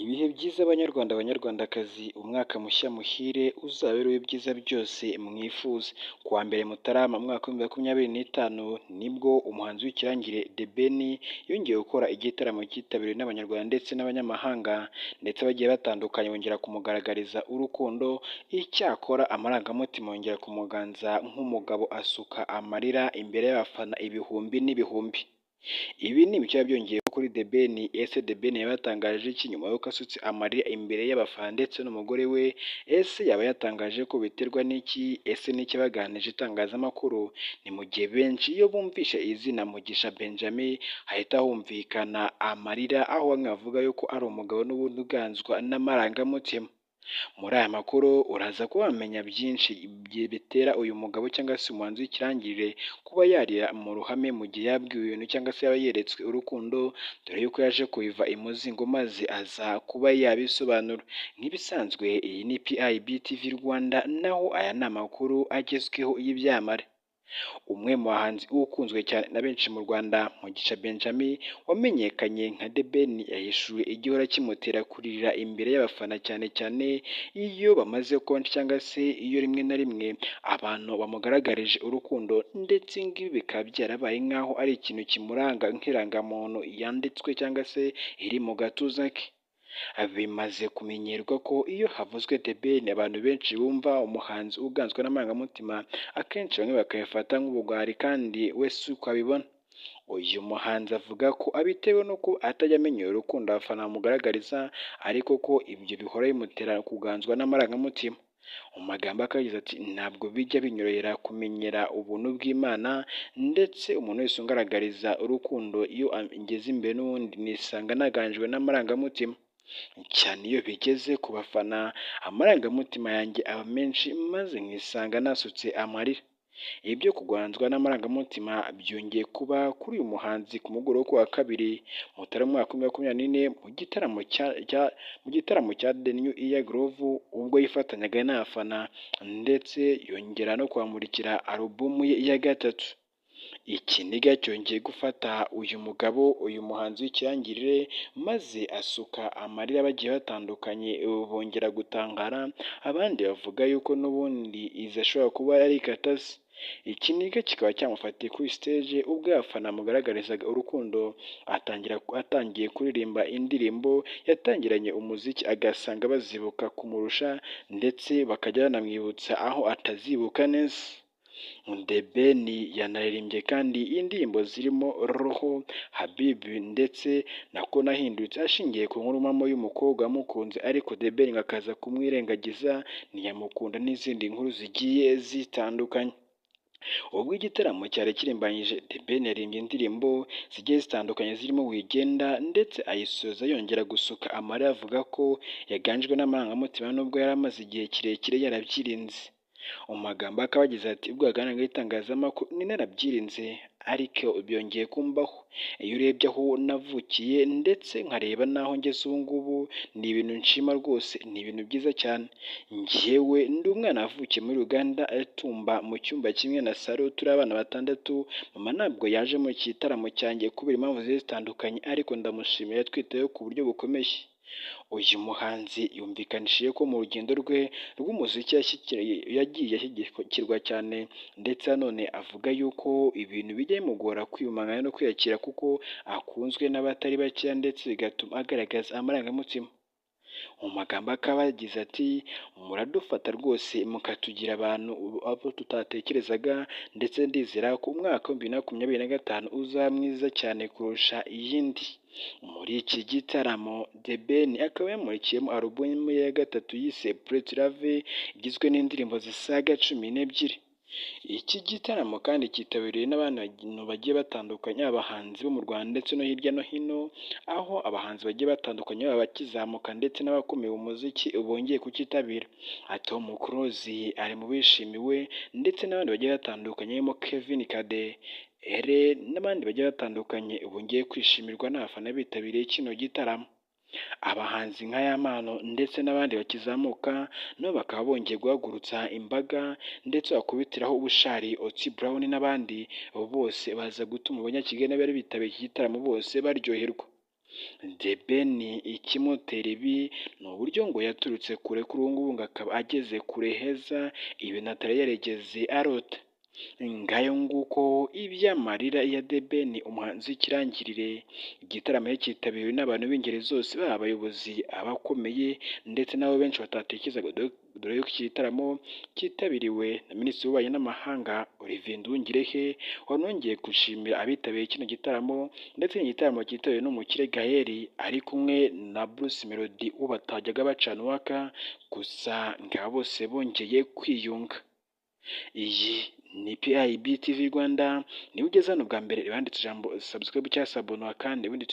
Ibihe byiza banyarwanda banyarwandakazi, umwaka mushya muhire uzabereho ibyiza byose mwifuza. Ku wa mbere Mutarama umwaka w'2025 nibwo umuhanzi w'ikirangirire The Ben yongeye gukora igitaramo cyitabiriwe n'abanyarwanda ndetse n'abanyamahanga ndetse bagiye batandukanye, bongera kumugaragariza urukundo. Icyakora amarangamutima yongera kumuganza nk'umugabo asuka amarira imbere y'abafana ibihumbi n'ibihumbi. Ibi ni ibice byongeye kuri The Ben. Ese The Ben yaba yatangaje iki nyuma y'uko asutse amarira imbere y'abafana ndetse n'umugore we? Ese yaba yatangaje ko biterwa n'iki? Ese n'iki baganije itangazamakuru? Ni mu gihe benshi iyo bumvishe izina Mugisha Benjamin hahita humvikana amarira, aho bamwe bavuga yuko ari umugabo n'ubundi uganzwa n'amarangamutima. Muri aya makuru uraza kuba wamenya byinshi bitera uyu mugabo cyangwa se umuhanzi w'ikirangirire kuba yarira mu ruhame mu gihe yabwiwe ibintu cyangwa se yaba yeretswe urukundo, dore yuko yaje kubiva imuzingo maze aza kuba yabisobanura. Nk'ibisanzwe iyi ni PIB TV Rwanda, naho aya ni amakuru agezweho y'ibyamare. Umwe mu bahanzi ukunzwe cyane na benshi mu Rwanda, Mugisha Benjamin wamenyekanye nka The Ben, yahishuye igihora kimutera kuririra imbere y'abafana, cyane cyane iyo bamaze konti cyangwa se iyo rimwe na rimwe abantu bamugaragarije urukundo, ndetse ngibi bikaba byarabaye nk'aho ari ikintu kimuranga nk'irangamuntu yanditswe cyangwa se iri mu gatuza ke. Bimaze kumenyerwa ko iyo havuzwe The Ben abantu benshi bumva umuhanzi uganzwe n'amarangamutima, akenshi bamwe bakayafata nk'ubugwari kandi we si uko abibona. Uyu muhanzi avuga ko abitewe n'uko atajya amenyera urukundo abafana bamugaragariza, ariko ko ibyo bihora bimutera kuganzwa n'amarangamutima. Mu magambo akagize ati ntabwo bijya binyorohera kumenyera ubuntu bw'Imana, ndetse umuntu wese ungaragariza urukundo iyo ngeze imbere n'ubundi nisanga naganjwe n'amarangamutima, cyane iyo bigeze ku bafana amarangamutima yanjye aba menshi maze nkisanga nasutse amarira. Ibyo kuganzwa n'amarangamutima byongeye kuba kuri uyu muhanzi ku mugoroba wo wa kabiri Mutarama umwaka w'2024 mu gitaramo cya The New Year Groove, ubwo yifatanyaga n'abafana ndetse yongera no kwamurikira alubumu ye ya gatatu. Ikiniga cyongeye gufata uyu mugabo, uyu muhanzi w'ikirangirire, maze asuka amarira bagiye batandukanye bongera gutangara, abandi bavuga yuko n'ubundi izi ashobora kuba ari katasi. Ikiniga kikaba cyamufatiye kuri stage ubwo abafana bamugaragarizaga urukundo, atangiye kuririmba indirimbo yatangiranye umuziki agasanga bazibuka kumurusha, ndetse bakajya banamwibutsa aho atazibuka neza. The Ben yanaririmbye kandi indirimbo zirimo Roho, Habibi ndetse na Ko Nahindutse, ashingiye ku nkuru mpamo y'umukobwa wamukunze ariko The Ben akaza kumwirengagiza ntiyamukunda, n'izindi nkuru zigiye zitandukanye. Ubwo igitaramo cyari kirimbanyije, The Ben yaririmbye indirimbo zigiye zitandukanye zirimo Wigenda, ndetse ayisoza yongera gusuka amarira avuga ko yaganjwe n'amarangamutima nubwo yari amaze igihe kirekire yarabyirinze. Mu magambo akaba yagize ati ubwo yaganiraga n'itangazamakuru ni narabyirinze, ariko byongeye kumbaho. Iyo urebye aho navukiye ndetse nkareba n'aho ngeze ubu ngubu, ni ibintu nshima rwose, ni ibintu byiza cyane. Njyewe ndi umwana wavukiye muri Uganda, Tumba, mu cyumba kimwe na Saro, turi abana 6. Mama ntabwo yaje mu gitaramo cyanjye kubera impamvu zigiye zitandukanye, ariko ndamushimira yatwitayeho ku buryo bukomeye. Uyu muhanzi yumvikanishije ko mu rugendo rwe rw'umuziki yagiye ashyigikirwa cyane, ndetse nanone avuga yuko ibintu bijya bimugora kwiyumanganya no kwiyakira kuko akunzwe n'abatari bakeya, ndetse bigatuma agaragaza amarangamutima. Mu magambo akaba yagize ati muradufata rwose mukatugira abantu abo tutatekerezaga, ndetse ndizera ko umwaka wa 2025 uzaba mwiza cyane kurusha iyindi. Muri iki gitaramo The Ben akaba yamurikiyemo alubumu ye ya gatatu yise Pretty Love, igizwe n'indirimbo zisaga 12. Iki gitaramo kandi cyitabiriwe n'abantu bagiye batandukanye, abahanzi bo mu Rwanda ndetse no hirya no hino, aho abahanzi bagiye batandukanye baba bakizamuka ndetse n'abakomeye mu muziki bongeye kucyitabira. Tom Close ari mu bishimiwe, ndetse n'abandi bagiye batandukanye barimo Kevin Kade, n'abandi bagiye batandukanye bongeye kwishimirwa n'abafana bitabiriye kino gitaramo. Abahanzi nka Yamano ndetse n'abandi bakizamuka nabo bakaba bongeye guhagurutsa imbaga, ndetse bakubitiraho Bushari, Otile Brown n'abandi bose baza gutuma abanyakigali n'abari bitabiriye iki gitaramo bose baryoherwa. The Ben ikimutera ibi ni uburyo ngo yaturutse kure kuri ubu ngubu ngo akaba ageze kure heza ibintu atari yarigeze arota. Ngayo nguko iby'amarira ya The Ben umuhanzi w'ikirangirire, igitaramo cyitabiriwe n'abantu b'ingeri zose baba abayobozi, abakomeye ndetse n'abo benshi batatekerezaga, dore ko iki gitaramo cyitabiriwe na Minisitiri w'Ububanyi n'Amahanga Olivier Nduhungirehe, wanongeye gushimira abitabiriye kino gitaramo ndetse igitaramo cyitabiriwe n'umukire Gaël ari kumwe na Bruce Melody uwo batajyaga bacana uwaka, gusa ngaba bose bongeye kwiyunga. Iyi ni PIB TV Rwanda, niba ugeze hano bwa mbere banditse ijambo subscribe cyangwa se abonwa kandi ubundi